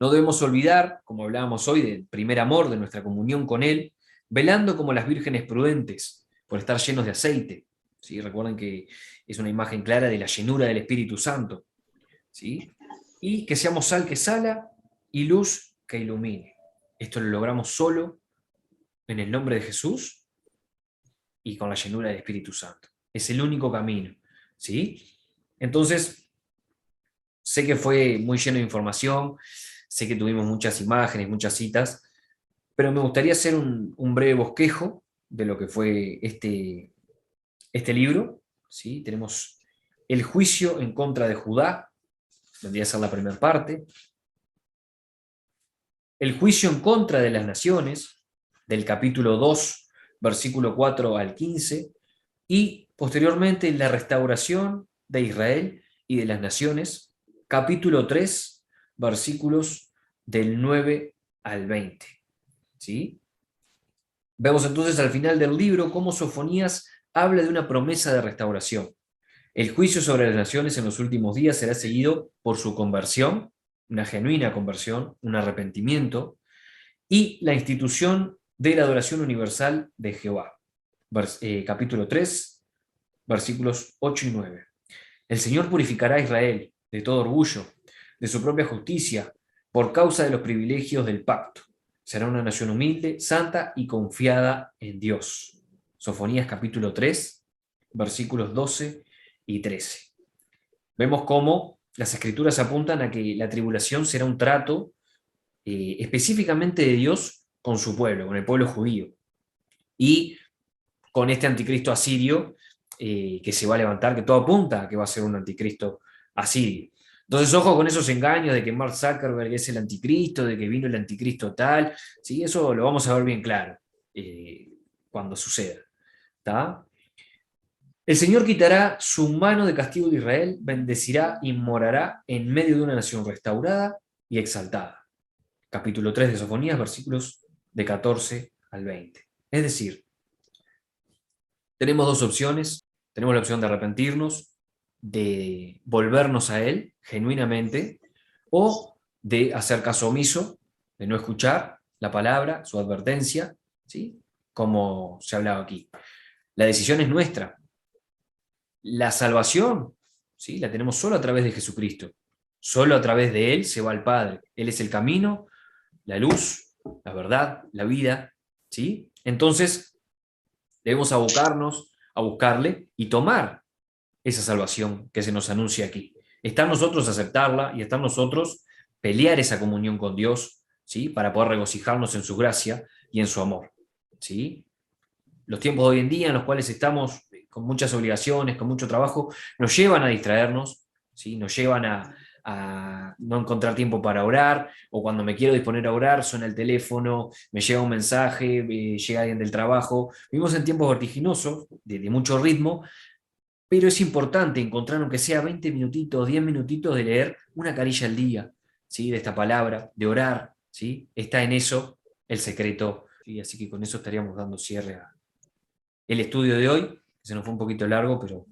No debemos olvidar, como hablábamos hoy, del primer amor, de nuestra comunión con Él, velando como las vírgenes prudentes, por estar llenos de aceite. ¿Sí? Recuerden que es una imagen clara de la llenura del Espíritu Santo. ¿Sí? Y que seamos sal que sala y luz que ilumine. Esto lo logramos solo en el nombre de Jesús y con la llenura del Espíritu Santo. Es el único camino. ¿Sí? Entonces, sé que fue muy lleno de información, sé que tuvimos muchas imágenes, muchas citas, pero me gustaría hacer un breve bosquejo de lo que fue este libro. ¿Sí? Tenemos el juicio en contra de Judá, vendría a ser la primera parte. El juicio en contra de las naciones, del capítulo 2, versículo 4 al 15, y posteriormente la restauración de Israel y de las naciones, capítulo 3, versículos del 9 al 20. ¿Sí? Vemos entonces al final del libro cómo Sofonías habla de una promesa de restauración. El juicio sobre las naciones en los últimos días será seguido por su conversión, una genuina conversión, un arrepentimiento, y la institución de la adoración universal de Jehová. Capítulo 3, versículos 8 y 9. El Señor purificará a Israel de todo orgullo, de su propia justicia, por causa de los privilegios del pacto. Será una nación humilde, santa y confiada en Dios. Sofonías capítulo 3, versículos 12 y 13. Vemos cómo las escrituras apuntan a que la tribulación será un trato específicamente de Dios con su pueblo, con el pueblo judío, y con este anticristo asirio que se va a levantar, que todo apunta a que va a ser un anticristo asirio. Entonces, ojo con esos engaños de que Mark Zuckerberg es el anticristo, de que vino el anticristo tal, ¿sí? Eso lo vamos a ver bien claro cuando suceda. ¿Tá? El Señor quitará su mano de castigo de Israel, bendecirá y morará en medio de una nación restaurada y exaltada. Capítulo 3 de Sofonías, versículos de 14 al 20. Es decir, tenemos dos opciones. Tenemos la opción de arrepentirnos, de volvernos a Él genuinamente, o de hacer caso omiso, de no escuchar la palabra, su advertencia, ¿sí? Como se ha hablado aquí. La decisión es nuestra. La salvación, ¿sí?, la tenemos solo a través de Jesucristo. Solo a través de Él se va al Padre. Él es el camino, la luz, la verdad, la vida, ¿sí? Entonces, debemos abocarnos a buscarle y tomar esa salvación que se nos anuncia aquí. Está en nosotros aceptarla y está en nosotros pelear esa comunión con Dios, ¿sí? Para poder regocijarnos en su gracia y en su amor, ¿sí? Los tiempos de hoy en día en los cuales estamos con muchas obligaciones, con mucho trabajo, nos llevan a distraernos, ¿sí? Nos llevan a no encontrar tiempo para orar, o cuando me quiero disponer a orar, suena el teléfono, me llega un mensaje, llega alguien del trabajo. Vivimos en tiempos vertiginosos, de mucho ritmo, pero es importante encontrar, aunque sea 20 minutitos, 10 minutitos de leer una carilla al día, ¿sí? De esta palabra, de orar, ¿sí? Está en eso el secreto, ¿sí? Así que con eso estaríamos dando cierre a el estudio de hoy, que se nos fue un poquito largo, pero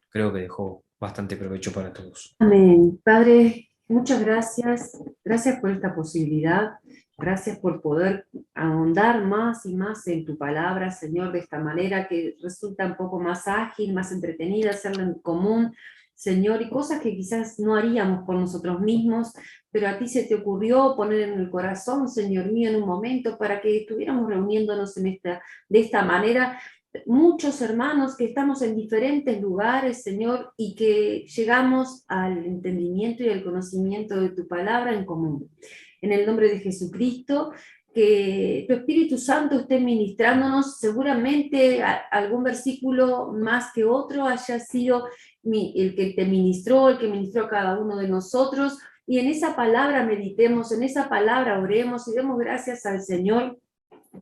creo que dejó bastante provecho para todos. Amén. Padre, muchas gracias. Gracias por esta posibilidad. Gracias por poder ahondar más y más en tu palabra, Señor, de esta manera que resulta un poco más ágil, más entretenida, hacerlo en común, Señor, y cosas que quizás no haríamos por nosotros mismos, pero a ti se te ocurrió poner en el corazón, Señor mío, en un momento para que estuviéramos reuniéndonos de esta manera muchos hermanos que estamos en diferentes lugares, Señor, y que llegamos al entendimiento y al conocimiento de tu palabra en común. En el nombre de Jesucristo, que tu Espíritu Santo esté ministrándonos, seguramente algún versículo más que otro haya sido el que te ministró, el que ministró a cada uno de nosotros, y en esa palabra meditemos, en esa palabra oremos y demos gracias al Señor,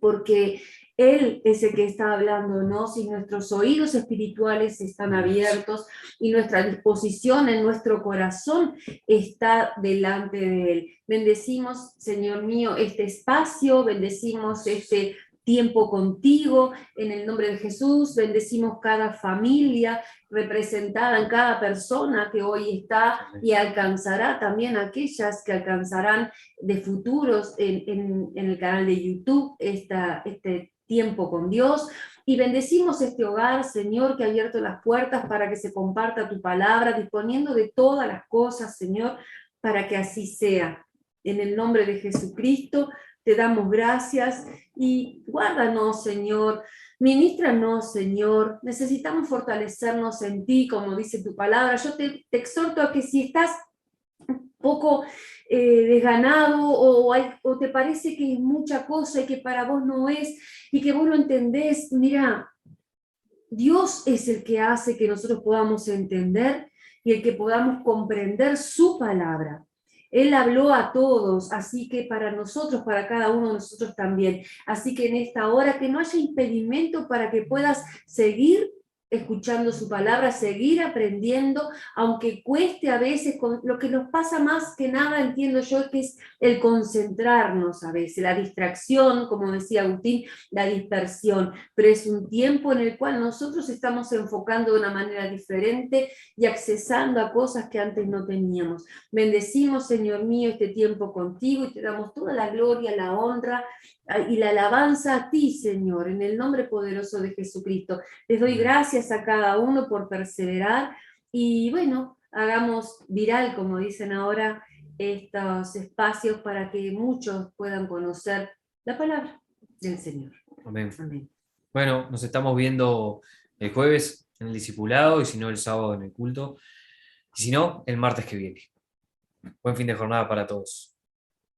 porque Él es el que está hablándonos y nuestros oídos espirituales están abiertos y nuestra disposición en nuestro corazón está delante de Él. Bendecimos, Señor mío, este espacio, bendecimos este tiempo contigo, en el nombre de Jesús, bendecimos cada familia representada en cada persona que hoy está y alcanzará también aquellas que alcanzarán de futuros en el canal de YouTube este tiempo con Dios, y bendecimos este hogar, Señor, que ha abierto las puertas para que se comparta tu palabra, disponiendo de todas las cosas, Señor, para que así sea. En el nombre de Jesucristo te damos gracias y guárdanos, Señor, ministranos, Señor, necesitamos fortalecernos en ti, como dice tu palabra. Yo te exhorto a que si estás poco desganado o te parece que es mucha cosa y que para vos no es y que vos lo entendés, mira, Dios es el que hace que nosotros podamos entender y el que podamos comprender su palabra. Él habló a todos, así que para nosotros, para cada uno de nosotros también. Así que en esta hora que no haya impedimento para que puedas seguir escuchando su palabra, seguir aprendiendo, aunque cueste a veces. Lo que nos pasa más que nada, entiendo yo, que es el concentrarnos a veces, la distracción, como decía Agustín, la dispersión, pero es un tiempo en el cual nosotros estamos enfocando de una manera diferente y accesando a cosas que antes no teníamos. Bendecimos, Señor mío, este tiempo contigo y te damos toda la gloria, la honra y la alabanza a ti, Señor, en el nombre poderoso de Jesucristo. Les doy gracias a cada uno por perseverar y bueno, hagamos viral, como dicen ahora, estos espacios para que muchos puedan conocer la palabra del Señor. Amén. Amén. Bueno, nos estamos viendo el jueves en el discipulado y si no el sábado en el culto y si no el martes que viene. Buen fin de jornada para todos.